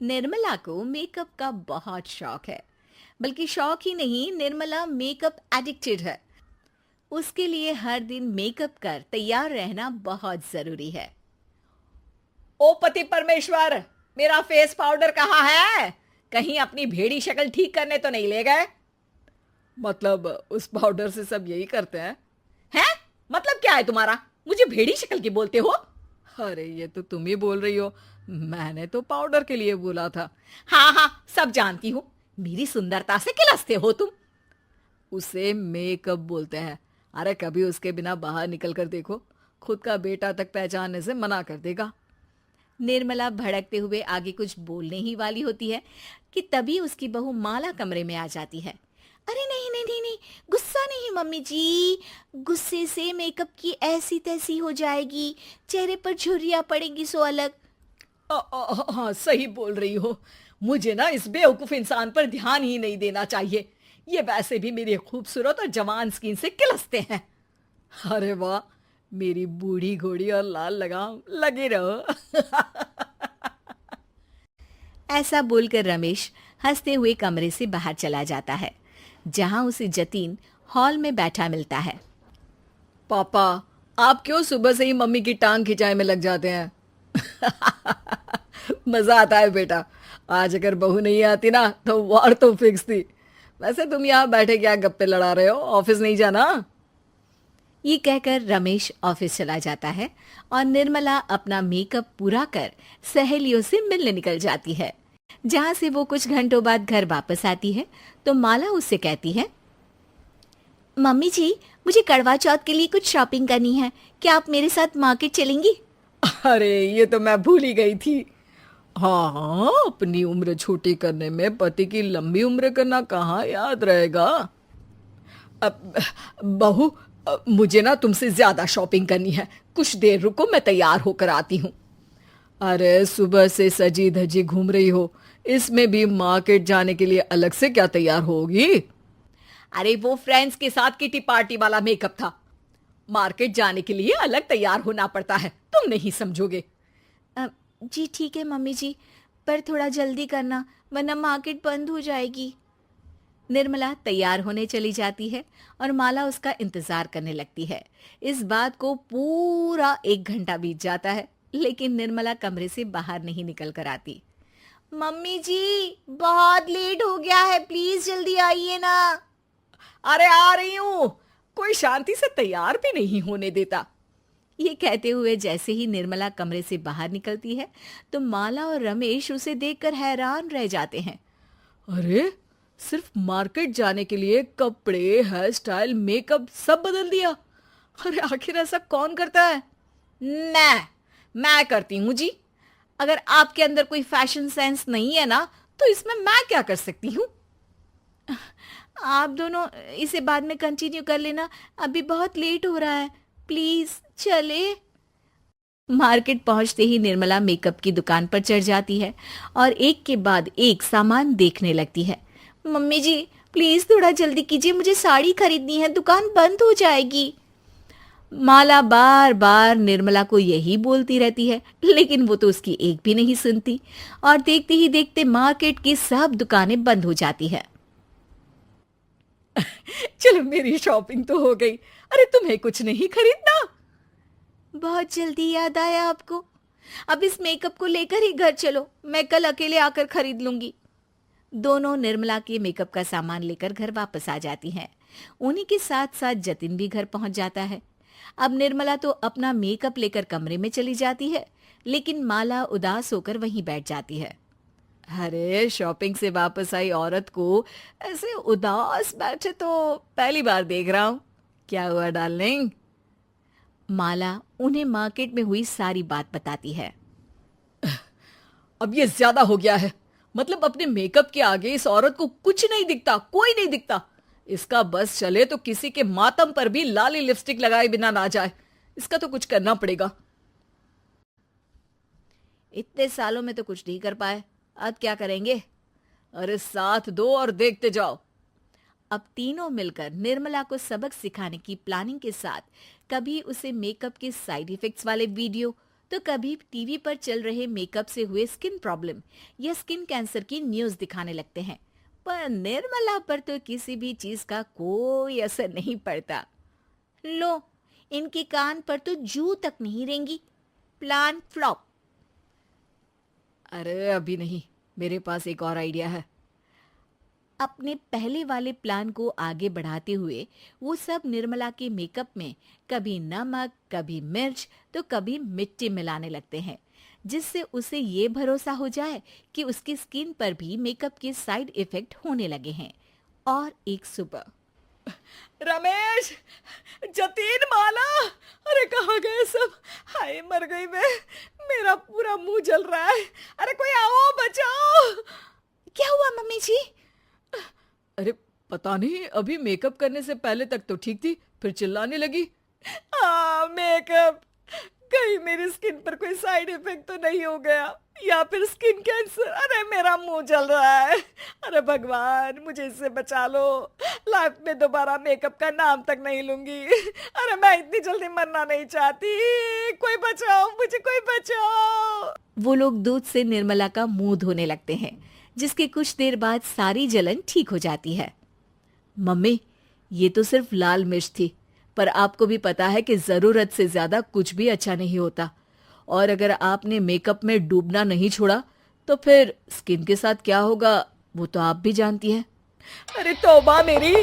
निर्मला को मेकअप का बहुत शौक है। बल्कि शौक ही नहीं, निर्मला मेकअप एडिक्टेड है। उसके लिए हर दिन मेकअप कर तैयार रहना बहुत जरूरी है। ओ पति परमेश्वर, मेरा फेस पाउडर कहाँ है? कहीं अपनी भेड़ी शक्ल ठीक करने तो नहीं ले गए? मतलब उस पाउडर से सब यही करते हैं? हैं? मतलब क्या है तुम्हारा? मुझे भेड़ी शक्ल की बोलते हो? अरे ये तो तुम ही बोल रही हो, मैंने तो पाउडर के लिए बोला था। हाँ हाँ, सब जानती हूँ। मेरी सुंदरता से किलसते हो तुम। उसे मेकअप बोलते हैं। अरे कभी उसके बिना बाहर निकल कर देखो, खुद का बेटा तक पहचानने से मना कर देगा। निर्मला भड़कते हुए आगे कुछ बोलने ही वाली होती है कि तभी उसकी बहू माला कमरे में आ जाती है। अरे नहीं नहीं नहीं नहीं, गुस्सा नहीं मम्मी जी। गुस्से से मेकअप की ऐसी तैसी हो जाएगी, चेहरे पर झुर्रियां पड़ेंगी सो अलग। हाँ सही बोल रही हो। मुझे ना इस बेवकूफ इंसान पर ध्यान ही नहीं देना चाहिए। ये वैसे भी मेरी खूबसूरत और जवान स्किन से किलसते हैं। अरे वाह, मेरी बूढ़ी घोड़ी और लाल लगाम, लगे रहो। ऐसा बोलकर रमेश हंसते हुए कमरे से बाहर चला जाता है, जहां उसे जतीन हॉल में बैठा मिलता है। पापा, आप क्यों सुबह से ही मम्मी की टांग खिंचाई में लग जाते हैं? मजा आता है बेटा। आज अगर बहू नहीं आती ना तो वार तो फिक्स थी। वैसे तुम यहाँ बैठे क्या गप्पे लड़ा रहे हो? ऑफिस नहीं जाना? ये कहकर रमेश ऑफिस चला जाता है और निर्मला अपना मेकअप पूरा कर सहेलियों से मिलने निकल जाती है। जहां से वो कुछ घंटों बाद घर वापस आती है तो माला उससे कहती है, मम्मी जी, मुझे करवा चौथ के लिए कुछ शॉपिंग करनी है। क्या आप मेरे साथ मार्केट चलेंगी? अरे ये तो मैं भूल ही गई थी। हाँ हाँ, अपनी उम्र छोटी करने में पति की लंबी उम्र करना कहाँ याद रहेगा। अब बहू, मुझे ना तुमसे ज्यादा शॉपिंग करनी है। कुछ देर रुको, मैं तैयार होकर आती हूँ। अरे सुबह से सजी धजी घूम रही हो, इसमें भी मार्केट जाने के लिए अलग से क्या तैयार होगी? अरे वो फ्रेंड्स के साथ किटी पार्टी वाला मेकअप था। मार्केट जाने के लिए अलग तैयार होना पड़ता है, तुम नहीं समझोगे। जी ठीक है मम्मी जी, पर थोड़ा जल्दी करना वरना मार्केट बंद हो जाएगी। निर्मला तैयार होने चली जाती है और माला उसका इंतजार करने लगती है। इस बात को पूरा 1 घंटा बीत जाता है, लेकिन निर्मला कमरे से बाहर नहीं निकल कर आती। मम्मी जी, बहुत लेट हो गया है, प्लीज जल्दी आइए ना। अरे आ रही हूं। कोई शांति से तैयार भी नहीं होने देता। ये कहते हुए जैसे ही निर्मला कमरे से बाहर निकलती है तो माला और रमेश उसे देखकर हैरान रह जाते हैं। अरे सिर्फ मार्केट जाने के लिए कपड़े, हेयर स्टाइल, मेकअप सब बदल दिया। अरे आखिर ऐसा कौन करता है? मैं करती हूँ जी। अगर आपके अंदर कोई फैशन सेंस नहीं है ना तो इसमें मैं क्या कर सकती हूँ? आप दोनों इसे बाद में कंटिन्यू कर लेना, अभी बहुत लेट हो रहा है, प्लीज चले। मार्केट पहुंचते ही निर्मला मेकअप की दुकान पर चढ़ जाती है और एक के बाद एक सामान देखने लगती है। मम्मी जी, प्लीज थोड़ा जल्दी कीजिए, मुझे साड़ी खरीदनी है, दुकान बंद हो जाएगी। माला बार बार निर्मला को यही बोलती रहती है, लेकिन वो तो उसकी एक भी नहीं सुनती और देखते ही देखते मार्केट की सब दुकानें बंद हो जाती है। चलो मेरी शॉपिंग तो हो गई। अरे तुम्हें कुछ नहीं खरीदना? बहुत जल्दी याद आया आपको। अब इस मेकअप को लेकर ही घर चलो, मैं कल अकेले आकर खरीद लूंगी। दोनों निर्मला के मेकअप का सामान लेकर घर वापस आ जाती हैं। उन्हीं के साथ साथ जतिन भी घर पहुंच जाता है। अब निर्मला तो अपना मेकअप लेकर कमरे में चली जाती है, लेकिन माला उदास होकर वहीं बैठ जाती है। अरे शॉपिंग से वापस आई औरत को ऐसे उदास बैठे तो पहली बार देख रहा हूं। क्या हुआ डार्लिंग? माला उन्हें मार्केट में हुई सारी बात बताती है। अब ये ज्यादा हो गया है। मतलब अपने मेकअप के आगे इस औरत को कुछ नहीं दिखता, कोई नहीं दिखता। इसका बस चले तो किसी के मातम पर भी लाली लिपस्टिक लगाए बिना ना जाए। इसका तो कुछ करना पड़ेगा। इतने सालों में तो कुछ नहीं कर पाए, अब क्या करेंगे? अरे साथ दो और देखते जाओ। अब तीनों मिलकर निर्मला को सबक सिखाने की प्लानिंग के साथ कभी उसे मेकअप के साइड इफेक्ट्स वाले वीडियो तो कभी टीवी पर चल रहे मेकअप से हुए स्किन प्रॉब्लम या स्किन कैंसर की न्यूज दिखाने लगते हैं। पर निर्मला पर तो किसी भी चीज का कोई असर नहीं पड़ता। लो, इनके कान पर तो जू तक नहीं रेंगी। Plan flop. अरे अभी नहीं, मेरे पास एक और आइडिया है। अपने पहले वाले प्लान को आगे बढ़ाते हुए वो सब निर्मला के मेकअप में कभी नमक, कभी मिर्च तो कभी मिट्टी मिलाने लगते हैं, जिससे उसे ये भरोसा हो जाए कि उसकी स्किन पर भी मेकअप के साइड इफेक्ट होने लगे हैं। और एक सुबह रमेश, जतीन, माला, अरे कहाँ गए सब? हाय मर गई मैं, मेरा पूरा मुंह जल रहा है। अरे कोई आओ, बचाओ। क्या हुआ मम्मी जी? अरे पता नहीं, अभी मेकअप करने से पहले तक तो ठीक थी, फिर चिल्लाने लगी। मेकअप, कहीं मेरी स्किन पर कोई साइड इफेक्ट तो नहीं हो गया, या फिर स्किन कैंसर। अरे मेरा मुंह जल रहा है। अरे भगवान, मुझे इससे बचा लो। लाइफ में दोबारा मेकअप का नाम तक नहीं लूंगी। अरे मैं इतनी जल्दी मरना नहीं चाहती। कोई बचाओ मुझे, कोई बचाओ। वो लोग दूध से निर्मला का मुंह धोने लगते हैं, जिसके कुछ देर बाद सारी जलन ठीक हो जाती है। मम्मी, ये तो सिर्फ लाल मिर्च थी, पर आपको भी पता है कि जरूरत से ज्यादा कुछ भी अच्छा नहीं होता। और अगर आपने मेकअप में डूबना नहीं छोड़ा तो फिर स्किन के साथ क्या होगा वो तो आप भी जानती हैं। अरे तौबा मेरी।